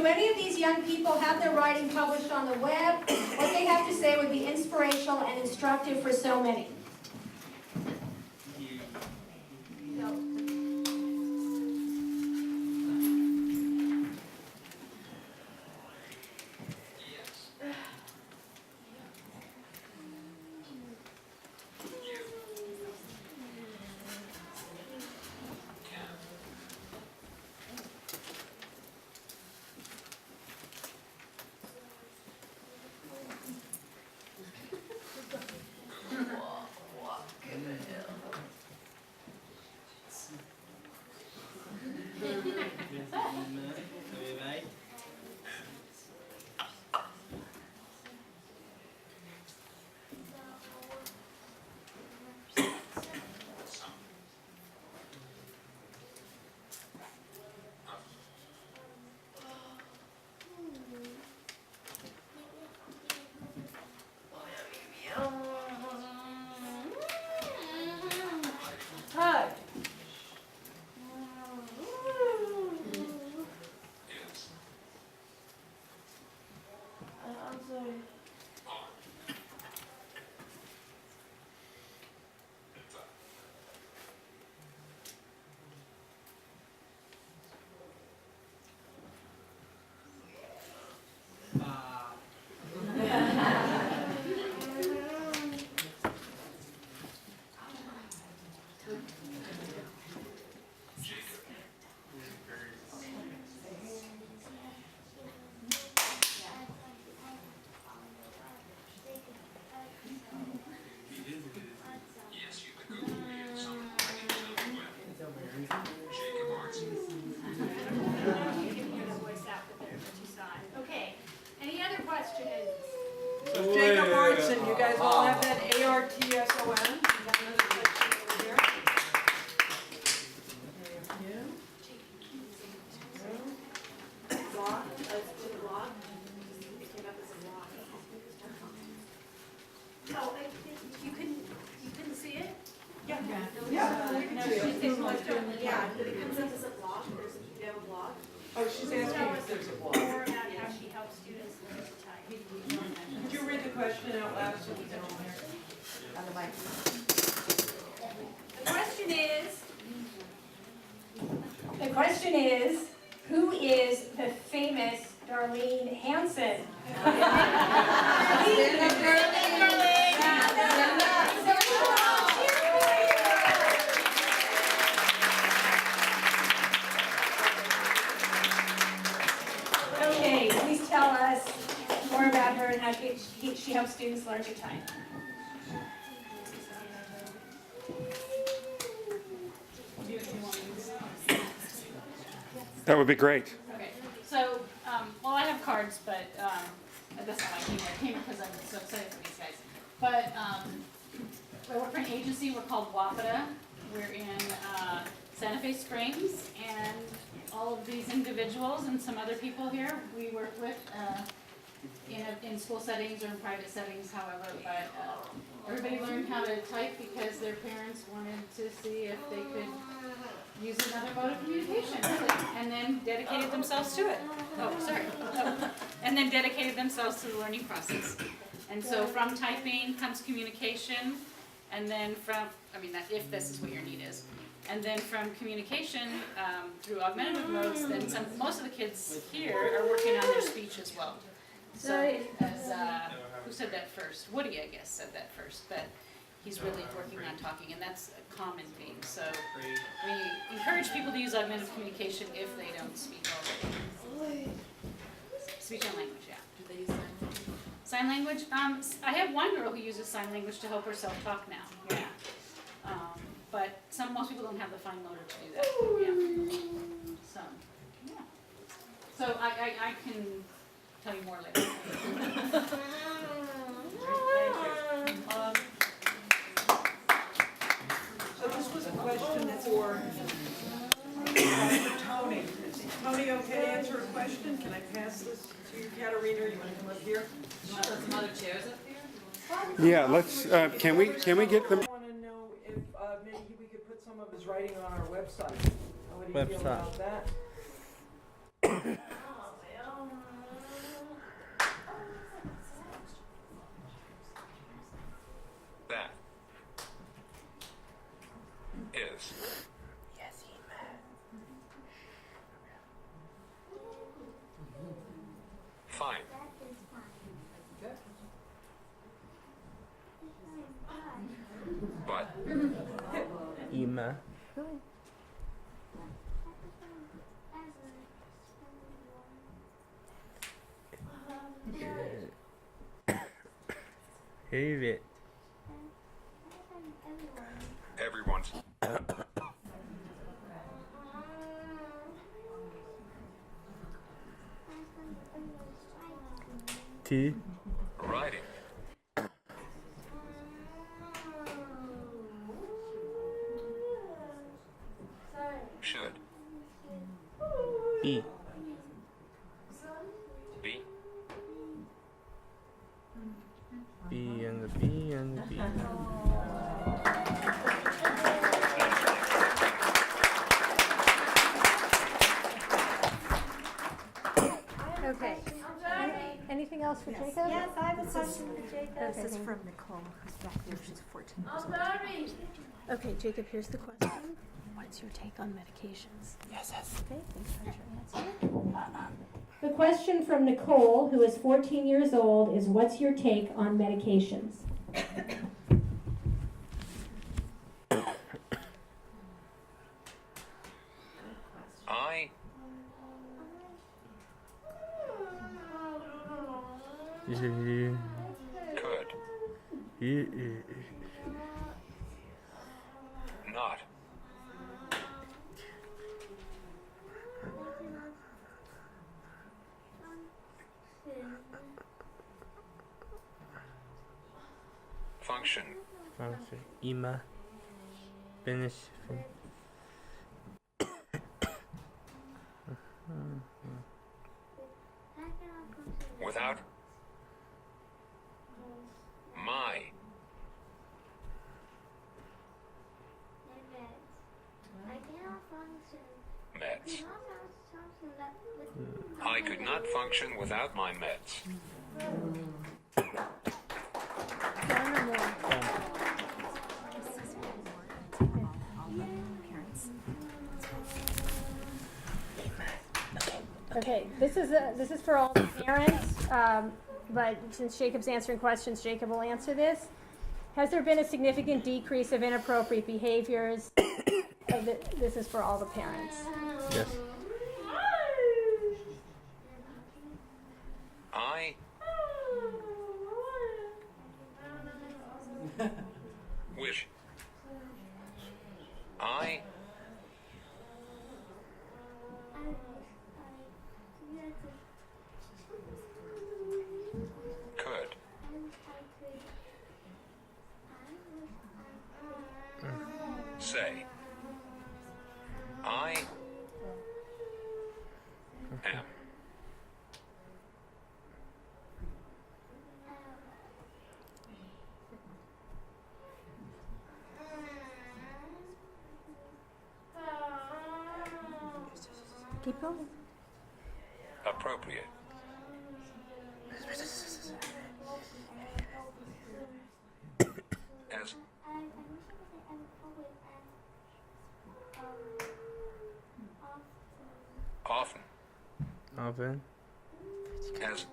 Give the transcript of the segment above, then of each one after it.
do any of these young people have their writing published on the web? What they have to say would be inspirational and instructive for so many. Hi. I'm sorry. Okay. Any other questions? So Jacob Martin, you guys all have that ARTSON? You have another question over here. Block, to the block. It came up as a block. Oh, you couldn't see it? Yeah. No, she thinks most of them. Yeah, but it comes up as a block, or is it, you have a block? Oh, she's asking if there's a block. More about how she helps students learn to type. Could you read the question out loud so we can all hear? On the mic. The question is, who is the famous Darlene Hanson? Okay, please tell us more about her and how she helps students learn to type. That would be great. Okay, so, well, I have cards, but that's not my humor. I came because I'm so excited for these guys. But I work for an agency. We're called WAPADA. We're in Santa Fe Springs, and all of these individuals and some other people here we work with in school settings or in private settings, however. But everybody learned how to type because their parents wanted to see if they could use another mode of communication, and then dedicated themselves to it. Oh, sorry. Oh. And then dedicated themselves to the learning process. And so from typing comes communication, and then from, if this is what your need is, and then from communication through augmentative modes, then most of the kids here are working on their speech as well. So as, who said that first? Woody, I guess, said that first, but he's really working on talking, and that's a common theme. So we encourage people to use augmentative communication if they don't speak already. Speech and language, yeah. Do they use sign language? Sign language? I have one girl who uses sign language to help herself talk now, yeah. But most people don't have the fine motor to do that, yeah. So, yeah. So I can tell you more later. So this was a question for Tony. Is Tony okay to answer a question? Can I pass this to you, Katarina? You want to come up here? You want to put some other chairs up there? Yeah, let's, can we get them? I want to know if maybe we could put some of his writing on our website. How would you feel about that? is. Fine. But Ima. Evet. everyone's T. riding. Should. E. Be. B and the B and the B. Okay. Anything else for Jacob? Yes, I have a question for Jacob. Okay, This is thank from Nicole, who's back there. She's 14 years old. Okay, Jacob, here's the question. What's your take on medications? Yes. Okay, thanks for your answer. The question from Nicole, who is 14 years old, is what's your take on medications? I E. could E. not. Function. Function. Ima. Finish. Without my meds. I could not function without my meds. One or more? Okay, this is for all the parents, but since Jacob's answering questions, Jacob will answer this. Has there been a significant decrease of inappropriate behaviors? This is for all the parents. Yes. I wish I could say I am Keep going. appropriate. As often Oven. as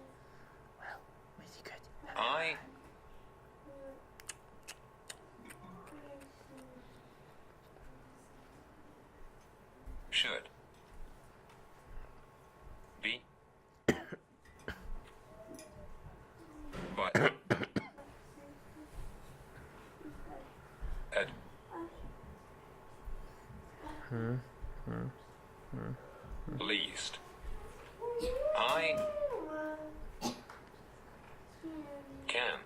I should be, but at least I can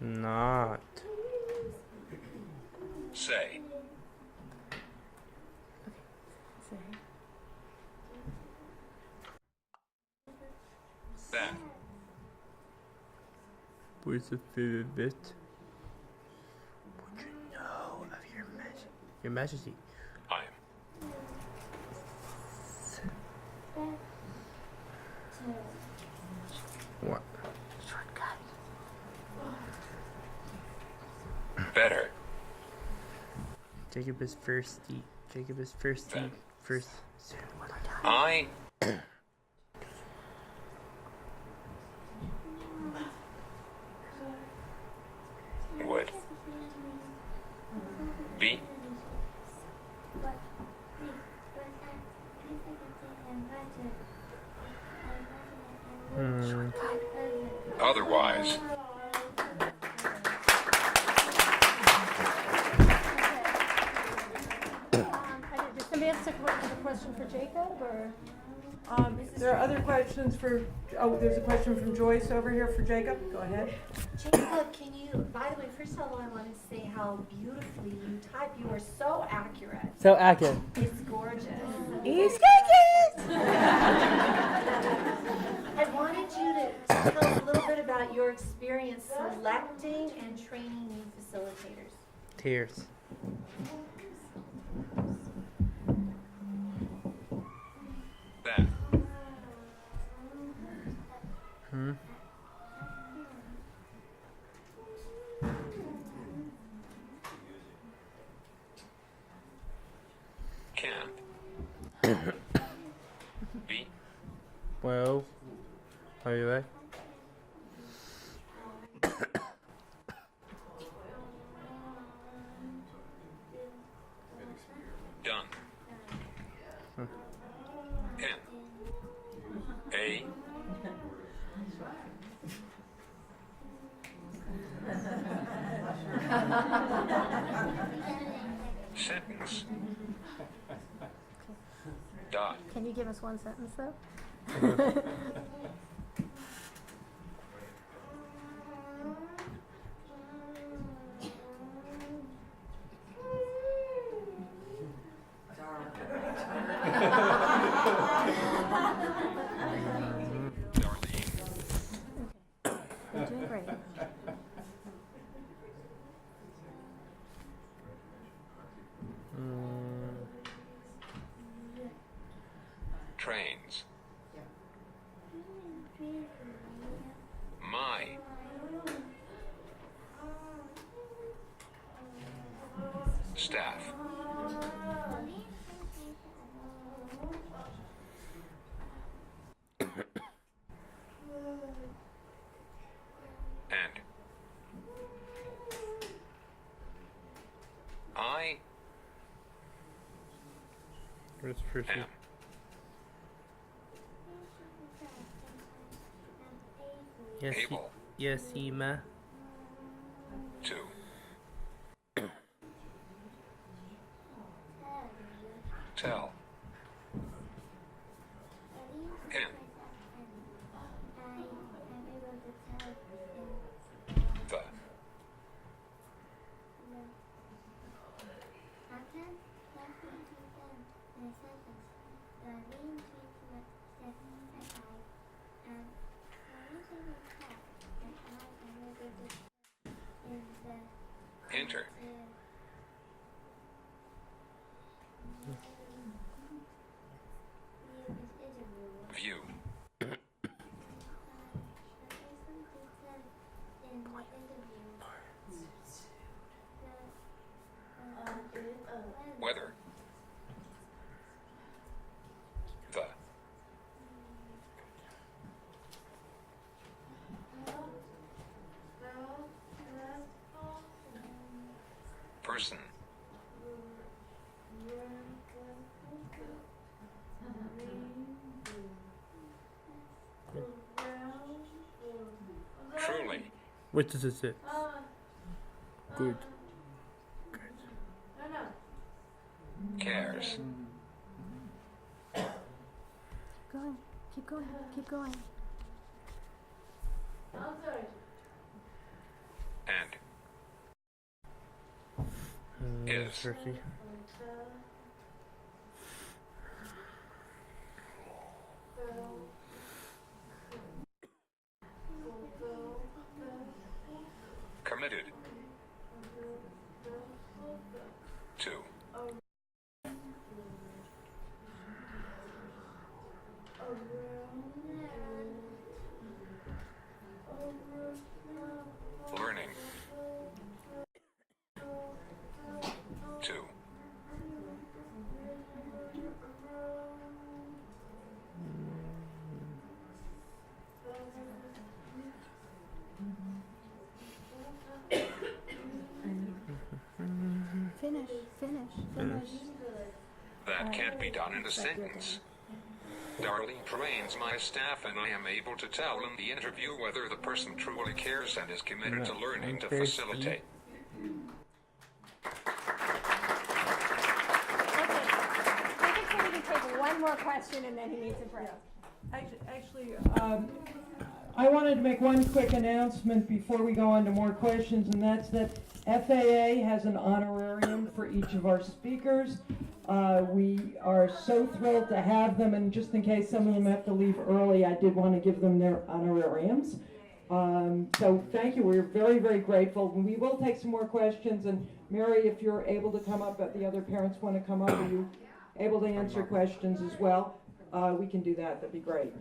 Not. say that Where's the favorite bit? Would you know of your majesty? Your majesty. I am What? better Jacob is thirsty. Jacob is thirsty. First. I would be otherwise. Does somebody else have a question for Jacob, or? There are other questions for, oh, there's a question from Joyce over here for Jacob. Go ahead. Jacob, can you, by the way, first of all, I want to say how beautifully you type. You are so accurate. So accurate. It's gorgeous. He's cookies! I wanted you to tell us a little bit about your experience selecting and training new facilitators. Tears. That can be Well, are you ready? done. N A sentence dot Can you give us one sentence though? Darlene You're doing great. trains my staff and I Where's first? am Yes, able yes, Ema. to tell can the enter view weather the person truly What does it say? Good. cares Going. Keep going. Keep going. and Is. Turkey. committed to learning to That can't be done in a sentence. Darlene trains my staff and I am able to tell in the interview whether the person truly cares and is committed to learning to facilitate. Okay. I think we can take one more question and then he needs a break. Actually, I wanted to make one quick announcement before we go on to more questions, and that's that FAA has an honorarium for each of our speakers. We are so thrilled to have them, and just in case some of them have to leave early, I did want to give them their honorariums. So thank you, we're very, very grateful. We will take some more questions, and Mary, if you're able to come up, if the other parents want to come up, are you able to answer questions as well? We can do that, that'd be great.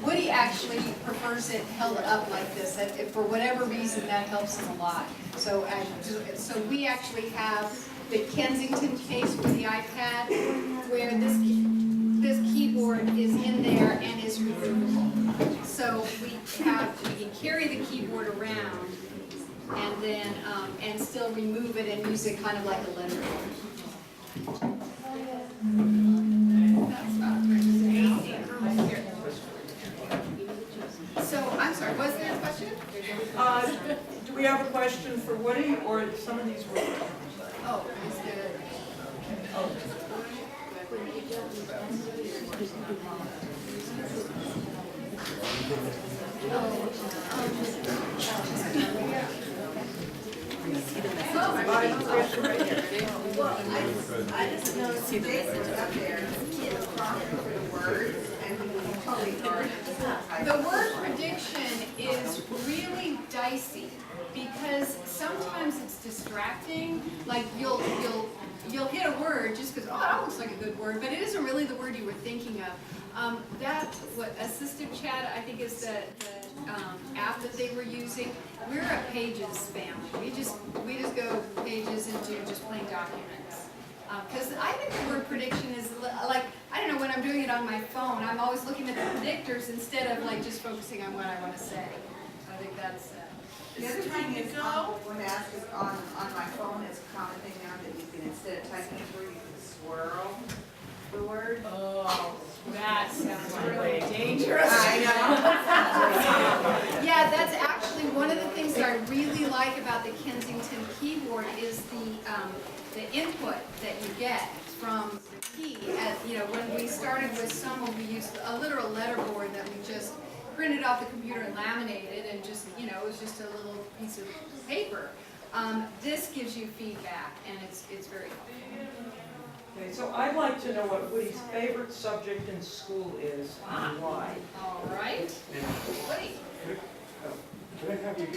Woody actually prefers it held up like this, and for whatever reason, that helps him a lot. So, so we actually have the Kensington case with the iPad, where this keyboard is in there and is removable. So we can carry the keyboard around and then and still remove it and use it kind of like a letter board. That's about it. So, I'm sorry, was there a question? Do we have a question for Woody, or some of these were? Oh, is there? Well, I just noticed Jason's up there, kids prompting for the words, and he totally ignored it. The word prediction is really dicey because sometimes it's distracting. Like you'll hit a word just because, oh, that looks like a good word, but it isn't really the word you were thinking of. What Assistive Chat, I think, is the app that they were using. We're a Pages family. We just go Pages into just plain documents. Because I think the word prediction is like, I don't know, when I'm doing it on my phone, I'm always looking at the predictors instead of like just focusing on what I want to say. I think that's. The other thing is, I want to ask is on my phone, it's a common thing now that you can, instead of typing a word, you can swirl the word. Oh, that sounds really dangerous. I know. Yeah, that's actually one of the things that I really like about the Kensington keyboard is the input that you get from the key. When we started with someone, we used a literal letterboard that we just printed off the computer and laminated, and just, it was just a little piece of paper. This gives you feedback, and it's very helpful. Okay, so I'd like to know what Woody's favorite subject in school is and why. All right. Woody. Could I have you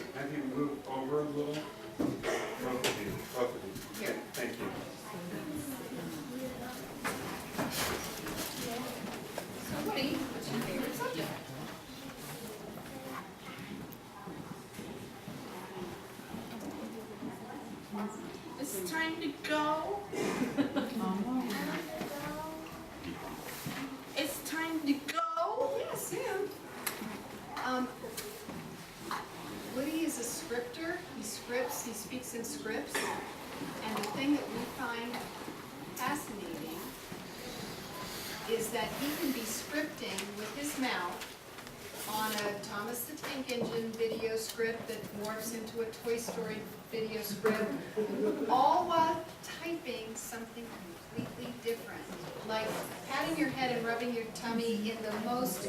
move over a little? Both of you. Here. Thank you. So Woody, what's your favorite subject? It's time to go. It's time to go. Yeah, soon. Woody is a scripter. He scripts, he speaks in scripts. And the thing that we find fascinating is that he can be scripting with his mouth on a Thomas the Tank Engine video script that morphs into a Toy Story video script, all while typing something completely different, like patting your head and rubbing your tummy in the most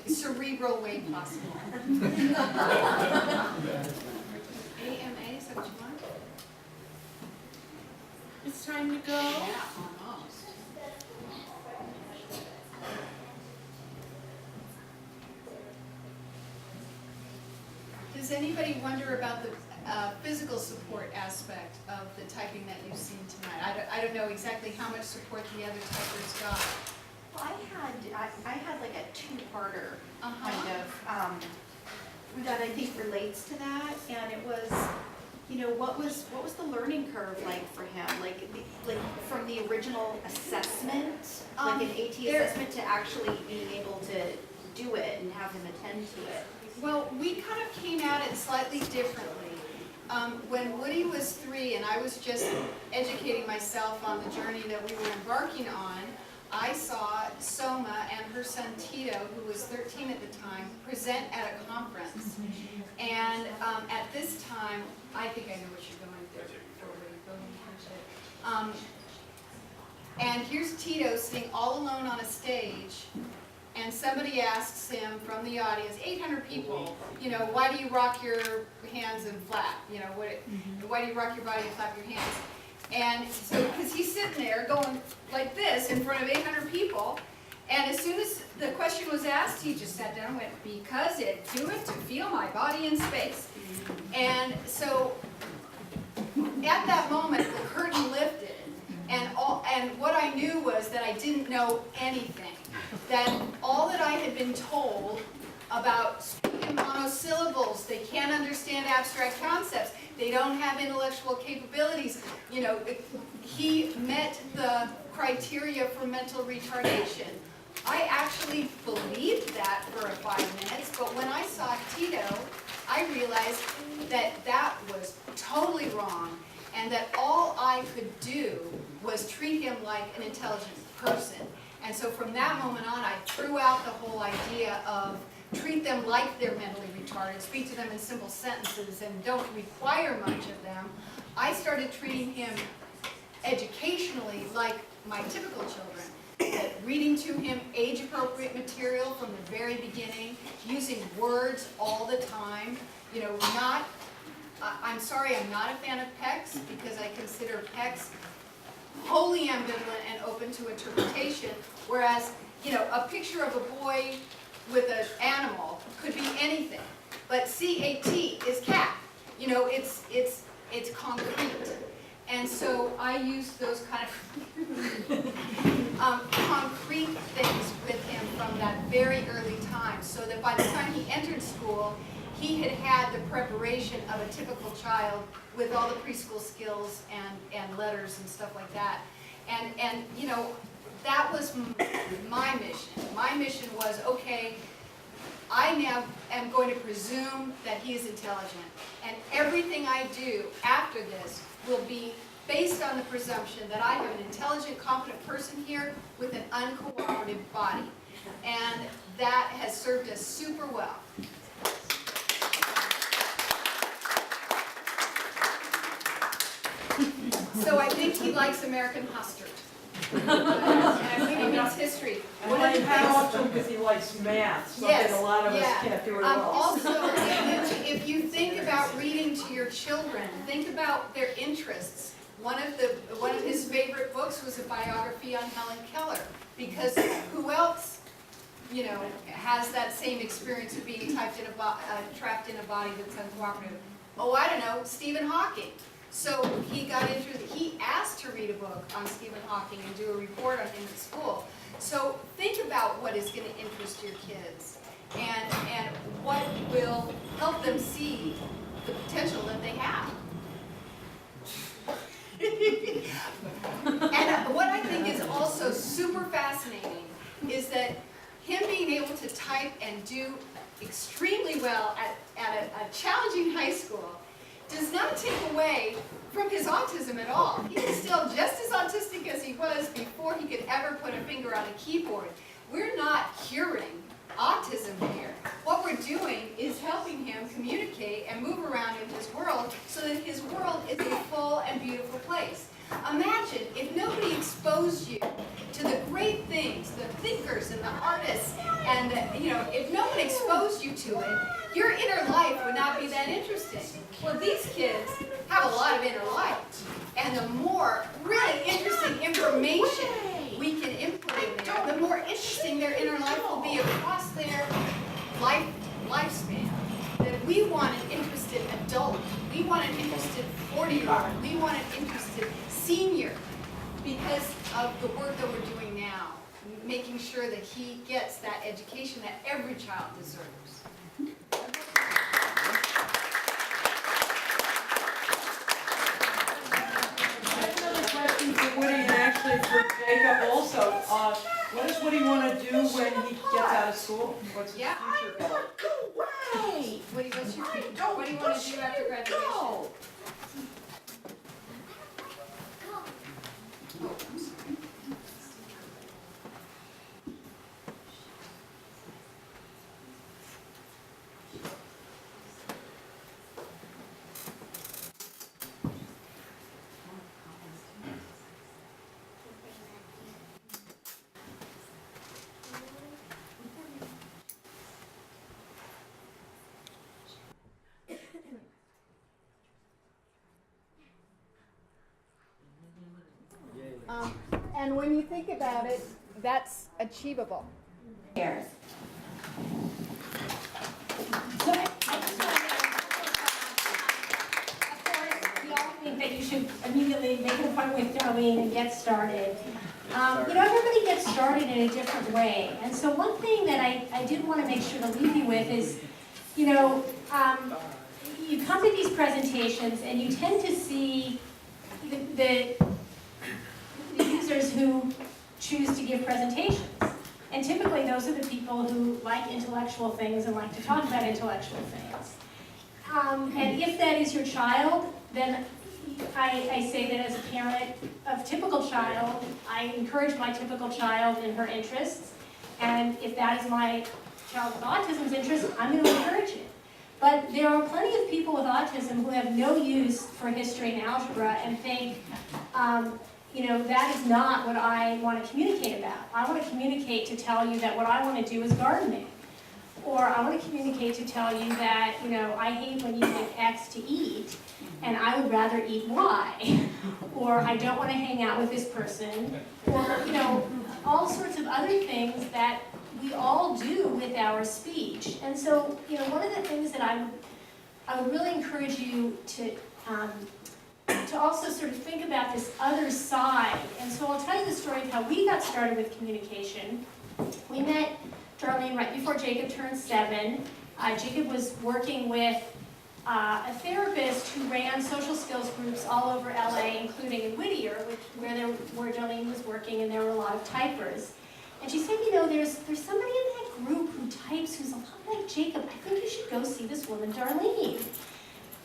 cerebral way possible. AMA, is that what you want? It's time to go. Yeah, almost. Does anybody wonder about the physical support aspect of the typing that you've seen tonight? I don't know exactly how much support the other typers got. Well, I had like a two-parter kind of that I think relates to that, and it was, what was the learning curve like for him? Like from the original assessment, like an AT assessment, to actually being able to do it and have him attend to it. Well, we kind of came at it slightly differently. when Woody was 3 and I was just educating myself on the journey that we were embarking on, I saw Soma and her son Tito, who was 13 at the time, present at a conference. And at this time, I think I know what you're going there. And here's Tito sitting all alone on a stage, and somebody asks him from the audience, 800 people, you know, why do you rock your hands and flap? You know, why do you rock your body and flap your hands? And so, because he's sitting there going like this in front of 800 people, and as soon as the question was asked, he just sat down and went, because it do it to feel my body in space. And so, at that moment, the curtain lifted, and what I knew was that I didn't know anything. That all that I had been told about speaking monosyllables, they can't understand abstract concepts, they don't have intellectual capabilities. You know, he met the criteria for mental retardation. I actually believed that for 5 minutes, but when I saw Tito, I realized that that was totally wrong, and that all I could do was treat him like an intelligent person. And so from that moment on, I threw out the whole idea of treat them like they're mentally retarded, speak to them in simple sentences, and don't require much of them. I started treating him educationally like my typical children. Reading to him age-appropriate material from the very beginning, using words all the time, you know, I'm sorry, I'm not a fan of PECs, because I consider PECs wholly ambivalent and open to interpretation, whereas, you know, a picture of a boy with an animal could be anything, but C-A-T is cat. You know, it's concrete. And so I used those kind of concrete things with him from that very early time, so that by the time he entered school, he had had the preparation of a typical child with all the preschool skills and letters and stuff like that. And you know, that was my mission. My mission was, okay, I now am going to presume that he is intelligent. And everything I do after this will be based on the presumption that I have an intelligent, competent person here with an uncooperative body. And that has served us super well. So I think he likes American Hustard. And I think he means history. And like how because he likes math, something a lot of us can't do at all. Also, if you think about reading to your children, think about their interests. One of his favorite books was a biography on Helen Keller, because who else, you know, has that same experience of being trapped in a body that's uncooperative? Oh, I don't know, Stephen Hawking. So he asked to read a book on Stephen Hawking and do a report on him at school. So think about what is going to interest your kids and what will help them see the potential that they have. And what I think is also super fascinating is that him being able to type and do extremely well at a challenging high school does not take away from his autism at all. He is still just as autistic as he was before he could ever put a finger on a keyboard. We're not curing autism here. What we're doing is helping him communicate and move around in his world so that his world is a full and beautiful place. Imagine if nobody exposed you to the great things, the thinkers and the artists, and if no one exposed you to it, your inner life would not be that interesting. Well, these kids have a lot of inner life, and the more really interesting information we can input in there, the more interesting their inner life will be across their lifespan. That we want an interested adult, we want an interested 40-year-old, we want an interested senior, because of the work that we're doing now, making sure that he gets that education that every child deserves. I have another question for Woody and actually for Jacob also. What does Woody want to do when he gets out of school? What's his future goal? Woody, what do you want to do after graduation? And when you think about it, that's achievable. Cheers. So I just want to, of course, we all think that you should immediately make an appointment with Darlene and get started. Everybody gets started in a different way. And so one thing that I did want to make sure to leave you with is, you come to these presentations and you tend to see the users who choose to give presentations. And typically those are the people who like intellectual things and like to talk about intellectual things. And if that is your child, then I say that as a parent of typical child, I encourage my typical child in her interests. And if that is my child with autism's interest, I'm going to encourage it. But there are plenty of people with autism who have no use for history and algebra and think, that is not what I want to communicate about. I want to communicate to tell you that what I want to do is gardening. Or I want to communicate to tell you that, I hate when you pick X to eat, and I would rather eat Y. Or I don't want to hang out with this person. Or, all sorts of other things that we all do with our speech. And so, one of the things that I would really encourage you to also sort of think about this other side. And so I'll tell you the story of how we got started with communication. We met Darlene right before Jacob turned 7. Jacob was working with a therapist who ran social skills groups all over LA, including in Whittier, where Darlene was working, and there were a lot of typers. And she said, there's somebody in that group who types who's a lot like Jacob. I think you should go see this woman, Darlene.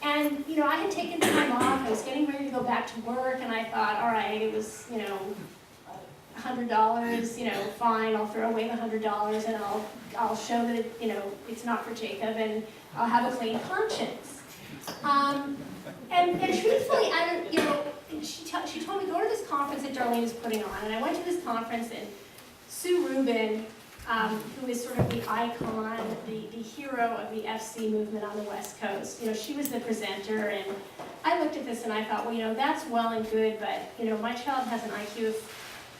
And, I had taken time off. I was getting ready to go back to work, and I thought, all right, it was, $100, fine, I'll throw away the $100, and I'll show that, it's not for Jacob, and I'll have a clean conscience. And truthfully, she told me, go to this conference that Darlene is putting on, and I went to this conference, and Sue Rubin, who is sort of the icon, the hero of the FC movement on the West Coast. She was the presenter, and I looked at this and I thought, well, that's well and good, but, my child has an IQ of,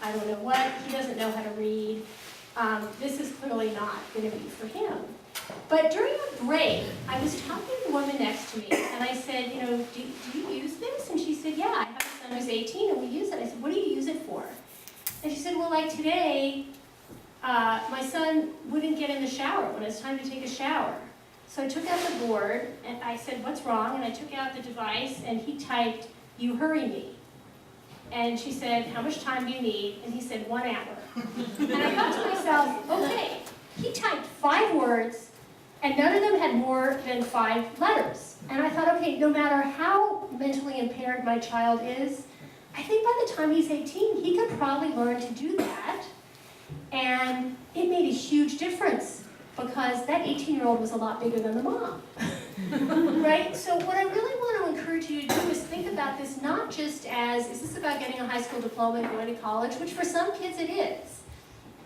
I don't know what, he doesn't know how to read. This is clearly not going to be for him. But during a break, I was talking to the woman next to me, and I said, do you use this? And she said, yeah, I have a son who's 18, and we use it. I said, what do you use it for? And she said, well, like today, my son wouldn't get in the shower when it's time to take a shower. So I took out the board, and I said, what's wrong? And I took out the device, and he typed, you hurry me. And she said, how much time do you need? And he said, 1 hour. And I thought to myself, okay, he typed 5 words, and none of them had more than 5 letters. And I thought, okay, no matter how mentally impaired my child is, I think by the time he's 18, he could probably learn to do that. And it made a huge difference because that 18-year-old was a lot bigger than the mom. Right? So what I really want to encourage you to do is think about this not just as, is this about getting a high school diploma and going to college, which for some kids it is.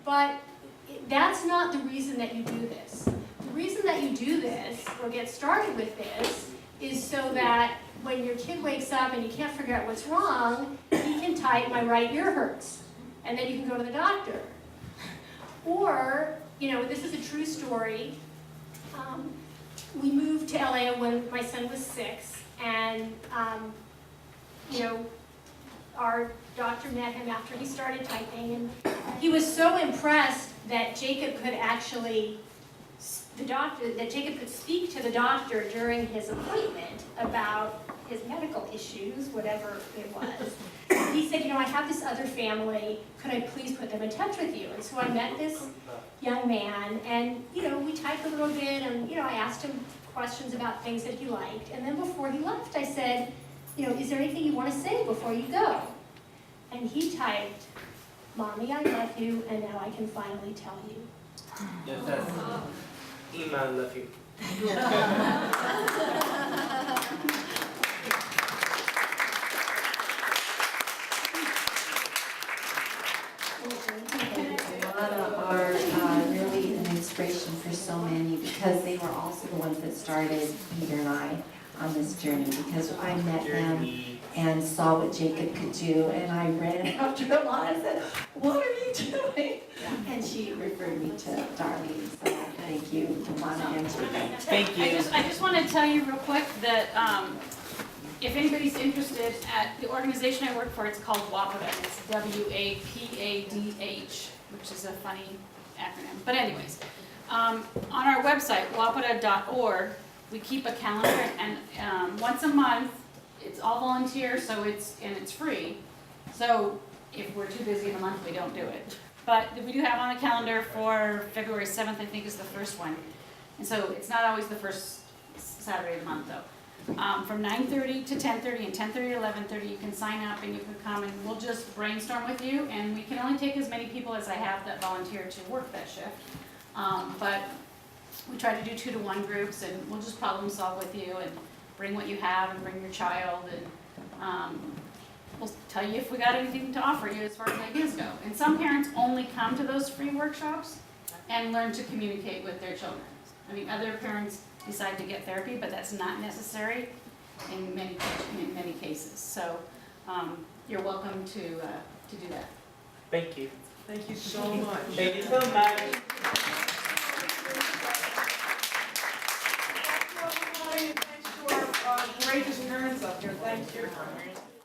But that's not the reason that you do this. The reason that you do this, or get started with this, is so that when your kid wakes up and you can't figure out what's wrong, he can type, my right ear hurts. And then you can go to the doctor. Or, this is a true story. We moved to LA when my son was 6, and, our doctor met him after he started typing, and he was so impressed that Jacob could Jacob could speak to the doctor during his appointment about his medical issues, whatever it was. He said, I have this other family, could I please put them in touch with you? And so I met this young man, and, we typed a little bit, and, I asked him questions about things that he liked. And then before he left, I said, is there anything you want to say before you go? And he typed, Mommy, I love you, and now I can finally tell you. Yes, that's Ima, I love you. Are really an inspiration for so many because they were also the ones that started Peter and I on this journey because I met them and saw what Jacob could do, and I ran after him on and said, "What are you doing?" And she referred me to Darlene, so thank you, Monica and Jacob. Thank you. I just want to tell you real quick that if anybody's interested, at the organization I work for, it's called WAPADH, and it's WAPADH, which is a funny acronym. But anyways, on our website, wapada.org, we keep a calendar, and once a month, it's all volunteer, so it's free. So if we're too busy in a month, we don't do it. But we do have on the calendar for February 7th, I think is the first one. And so it's not always the first Saturday of the month though. From 9:30 to 10:30 and 10:30 to 11:30, you can sign up and you can come and we'll just brainstorm with you. And we can only take as many people as I have that volunteer to work that shift. But we try to do 2-to-1 groups, and we'll just problem solve with you and bring what you have and bring your child, and we'll tell you if we got anything to offer you as far as ideas go. And some parents only come to those free workshops and learn to communicate with their children. I mean, other parents decide to get therapy, but that's not necessary in many cases. So you're welcome to do that. Thank you. Thank you so much. Thank you so much.